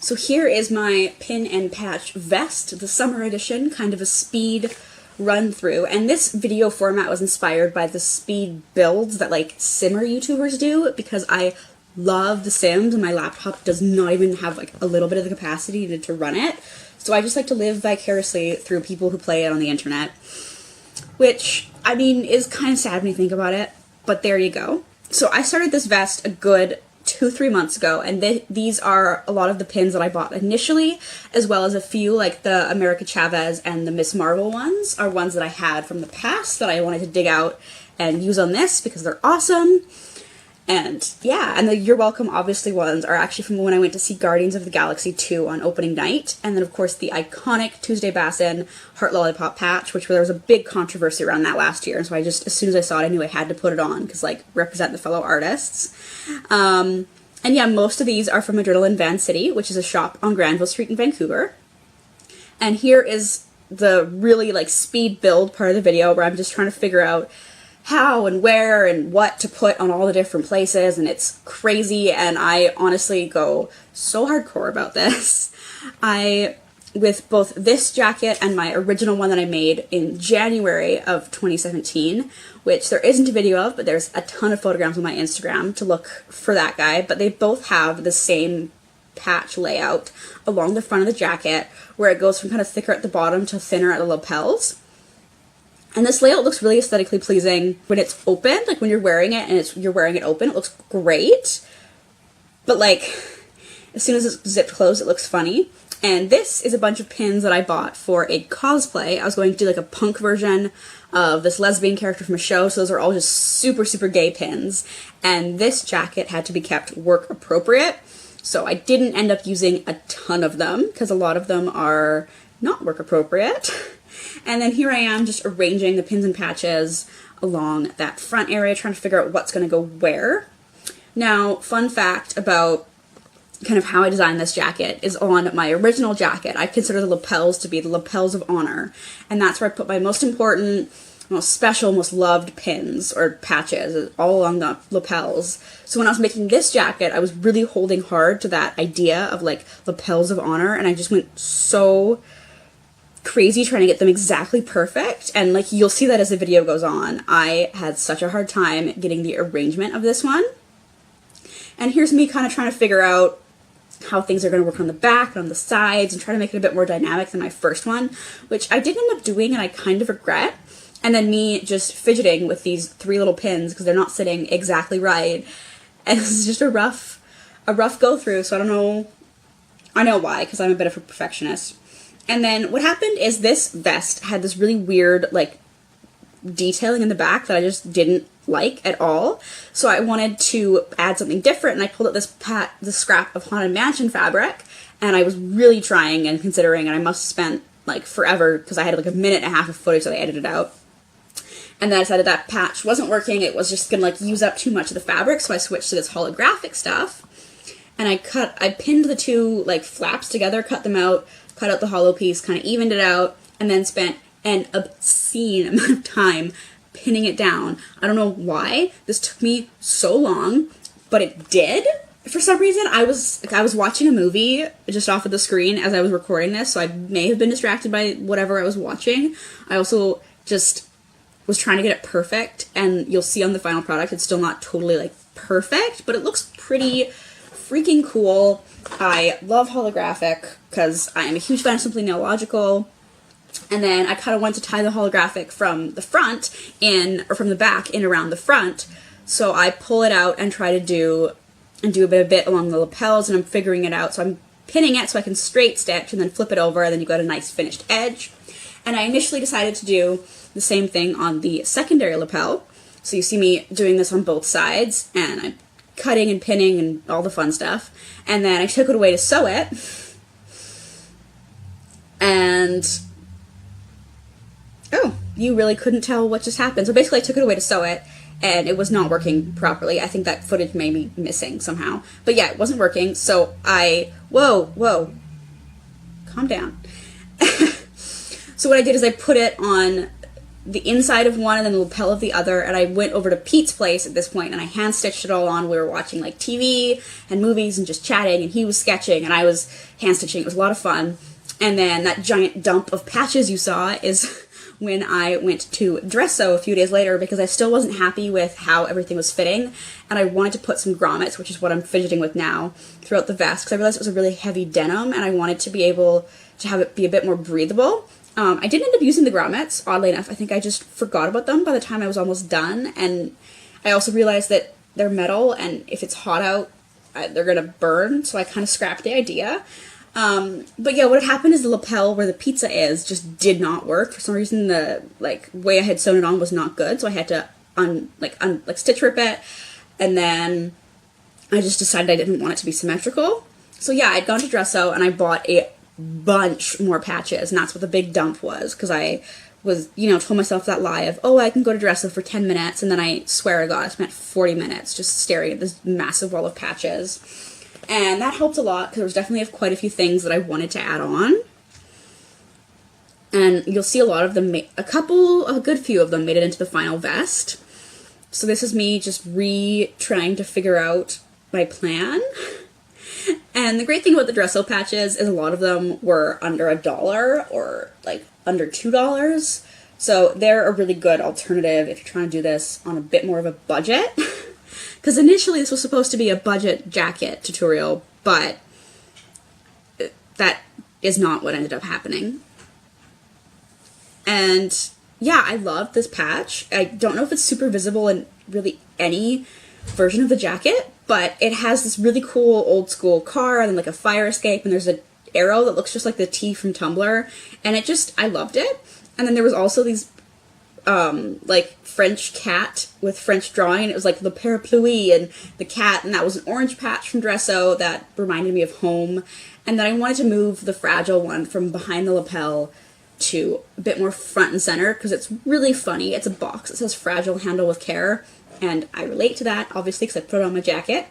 So here is my pin and patch vest, the summer edition, kind of a speed run through. And this video format was inspired by the speed builds that like Simmer YouTubers do, because I love The Sims and my laptop does not even have like a little bit of the capacity to run it. So I just like to live vicariously through people who play it on the internet, which, I mean, is kind of sad when you think about it, but there you go. So I started this vest a good 2-3 months ago, and these are a lot of the pins that I bought initially, as well as a few, like the America Chavez and the Miss Marvel ones are ones that I had from the past that I wanted to dig out and use on this because they're awesome. And yeah, and the You're Welcome obviously ones are actually from when I went to see Guardians of the Galaxy 2 on opening night. And then of course the iconic Tuesday Bassin Heart Lollipop patch, which there was a big controversy around that last year. And so I just, as soon as I saw it, I knew I had to put it on because like represent the fellow artists. And yeah, most of these are from Adrenaline Van City, which is a shop on Granville Street in Vancouver. And here is the really like speed build part of the video where I'm just trying to figure out how and where and what to put on all the different places, and it's crazy, and I honestly go so hardcore about this. With both this jacket and my original one that I made in January of 2017, which there isn't a video of, but there's a ton of photographs on my Instagram to look for that guy, but they both have the same patch layout along the front of the jacket, where it goes from kind of thicker at the bottom to thinner at the lapels. And this layout looks really aesthetically pleasing when it's open, like when you're wearing it and you're wearing it open, it looks great. But like, as soon as it's zipped closed, it looks funny. And this is a bunch of pins that I bought for a cosplay. I was going to do like a punk version of this lesbian character from a show, so those are all just super, super gay pins. And this jacket had to be kept work appropriate, so I didn't end up using a ton of them, because a lot of them are not work appropriate. And then here I am just arranging the pins and patches along that front area, trying to figure out what's going to go where. Now, fun fact about kind of how I designed this jacket is on my original jacket, I consider the lapels to be the lapels of honor. And that's where I put my most important, most special, most loved pins or patches all along the lapels. So when I was making this jacket, I was really holding hard to that idea of like lapels of honor, and I just went so crazy trying to get them exactly perfect, and like you'll see that as the video goes on. I had such a hard time getting the arrangement of this one. And here's me kind of trying to figure out how things are going to work on the back and on the sides and try to make it a bit more dynamic than my first one, which I did end up doing and I kind of regret. And then me just fidgeting with these 3 little pins because they're not sitting exactly right. And this is just a rough go through, so I don't know. I know why, because I'm a bit of a perfectionist. And then what happened is this vest had this really weird, like, detailing in the back that I just didn't like at all. So I wanted to add something different, and I pulled out this scrap of Haunted Mansion fabric, and I was really trying and considering, and I must have spent, like, forever, because I had, like, a minute and a half of footage that I edited out. And then I decided that patch wasn't working, it was just gonna, like, use up too much of the fabric, so I switched to this holographic stuff. And I pinned the 2, like, flaps together, cut them out, cut out the hollow piece, kind of evened it out, and then spent an obscene amount of time pinning it down. I don't know why this took me so long, but it did. For some reason, I was watching a movie just off of the screen as I was recording this, so I may have been distracted by whatever I was watching. I also just was trying to get it perfect, and you'll see on the final product, it's still not totally, like, perfect, but it looks pretty freaking cool. I love holographic because I am a huge fan of Simply Nailogical. And then I kind of want to tie the holographic from the front in, or from the back in around the front. So I pull it out and try to do a bit along the lapels, and I'm figuring it out. So I'm pinning it so I can straight stitch and then flip it over, and then you got a nice finished edge. And I initially decided to do the same thing on the secondary lapel. So you see me doing this on both sides, and I'm cutting and pinning and all the fun stuff. And then I took it away to sew it, and oh, you really couldn't tell what just happened. So basically I took it away to sew it, and it was not working properly. I think that footage may be missing somehow. But yeah, it wasn't working, so whoa, calm down. So what I did is I put it on the inside of one and then the lapel of the other, and I went over to Pete's place at this point and I hand stitched it all on. We were watching like TV and movies and just chatting, and he was sketching and I was hand stitching. It was a lot of fun. And then that giant dump of patches you saw is when I went to dress sew a few days later, because I still wasn't happy with how everything was fitting, and I wanted to put some grommets, which is what I'm fidgeting with now, throughout the vest, because I realized it was a really heavy denim and I wanted to be able to have it be a bit more breathable. I didn't end up using the grommets, oddly enough. I think I just forgot about them by the time I was almost done, and I also realized that they're metal, and if it's hot out, they're gonna burn, so I kind of scrapped the idea. But yeah, what had happened is the lapel where the pizza is just did not work. For some reason, the way I had sewn it on was not good, so I had to stitch rip it, and then I just decided I didn't want it to be symmetrical. So yeah, I'd gone to dress sew and I bought a bunch more patches, and that's what the big dump was, because I was, told myself that lie of, oh, I can go to dress sew for 10 minutes, and then I swear to God, I spent 40 minutes just staring at this massive wall of patches. And that helped a lot, because there was definitely quite a few things that I wanted to add on. And you'll see a lot of them, a good few of them made it into the final vest. So this is me just trying to figure out my plan. And the great thing about the dress sew patches is a lot of them were under $1 or under $2. So they're a really good alternative if you're trying to do this on a bit more of a budget. Because initially this was supposed to be a budget jacket tutorial, but that is not what ended up happening. And yeah, I love this patch. I don't know if it's super visible in really any version of the jacket, but it has this really cool old school car and a fire escape, and there's an arrow that looks just like the T from Tumblr, and I loved it. And then there was also these French cat with French drawing, and it was like the parapluie and the cat, and that was an orange patch from dress sew that reminded me of home. And then I wanted to move the fragile one from behind the lapel to a bit more front and center, because it's really funny. It's a box that says fragile, handle with care, and I relate to that, obviously, because I put it on my jacket.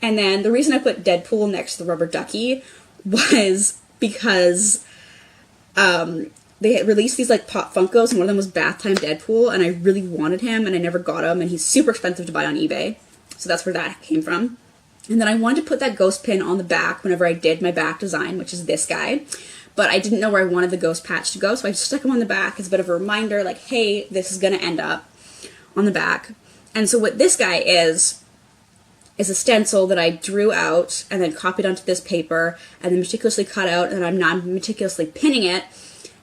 And then the reason I put Deadpool next to the rubber ducky was because they had released these Pop Funkos, and one of them was Bath Time Deadpool, and I really wanted him, and I never got him, and he's super expensive to buy on eBay. So that's where that came from. And then I wanted to put that ghost pin on the back whenever I did my back design, which is this guy. But I didn't know where I wanted the ghost patch to go, so I just stuck him on the back as a bit of a reminder, hey, this is going to end up on the back. And so what this guy is a stencil that I drew out and then copied onto this paper and then meticulously cut out, and I'm now meticulously pinning it.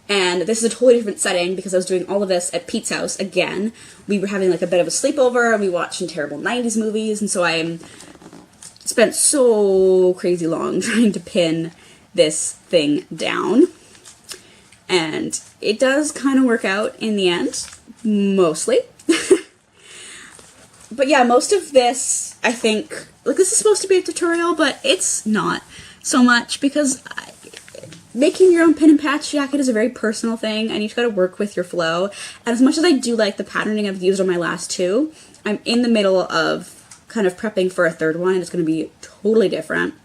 And this is a totally different setting because I was doing all of this at Pete's house again. We were having a bit of a sleepover, and we watched some terrible 90s movies, and so I spent so crazy long trying to pin this thing down. And it does kind of work out in the end, mostly. But yeah, most of this, I think, this is supposed to be a tutorial, but it's not so much, because making your own pin and patch jacket is a very personal thing, and you've got to work with your flow. And as much as I do like the patterning I've used on my last two, I'm in the middle of kind of prepping for a third one, and it's going to be totally different.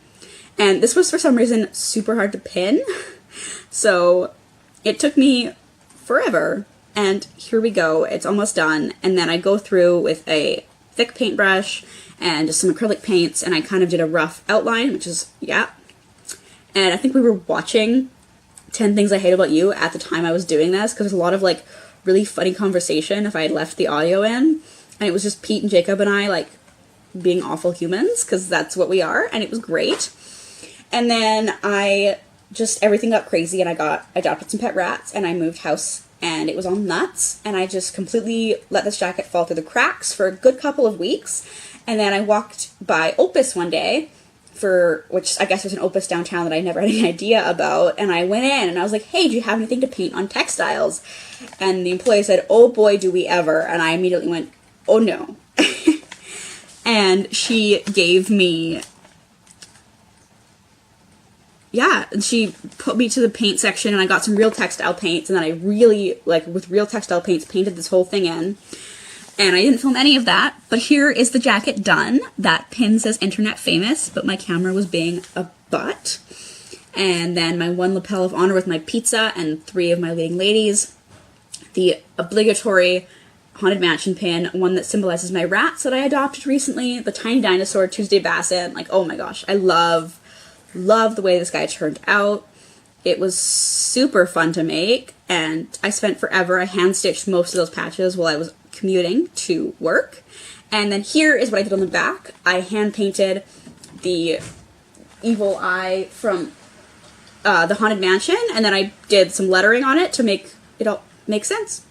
And this was, for some reason, super hard to pin, so it took me forever. And here we go, it's almost done. And then I go through with a thick paintbrush and just some acrylic paints, and I kind of did a rough outline, which is, yeah. And I think we were watching 10 Things I Hate About You at the time I was doing this, because there's a lot of really funny conversation if I had left the audio in, and it was just Pete and Jacob and I being awful humans, because that's what we are, and it was great. And then everything got crazy, and I adopted some pet rats, and I moved house, and it was all nuts, and I just completely let this jacket fall through the cracks for a good couple of weeks. And then I walked by Opus one day, which I guess was an Opus downtown that I never had any idea about, and I went in and I was like, hey, do you have anything to paint on textiles? And the employee said, oh boy, do we ever. And I immediately went, oh no. And she gave me, and she put me to the paint section, and I got some real textile paints, and then I really, with real textile paints, painted this whole thing in. And I didn't film any of that, but here is the jacket done. That pin says Internet Famous, but my camera was being a butt. And then my one lapel of honor with my pizza and 3 of my leading ladies. the obligatory Haunted Mansion pin, one that symbolizes my rats that I adopted recently, the tiny dinosaur Tuesday Bassett. Like, oh my gosh, I love the way this guy turned out. It was super fun to make, and I spent forever. I hand-stitched most of those patches while I was commuting to work. And then here is what I did on the back. I hand-painted the evil eye from the Haunted Mansion, and then I did some lettering on it to make it all make sense.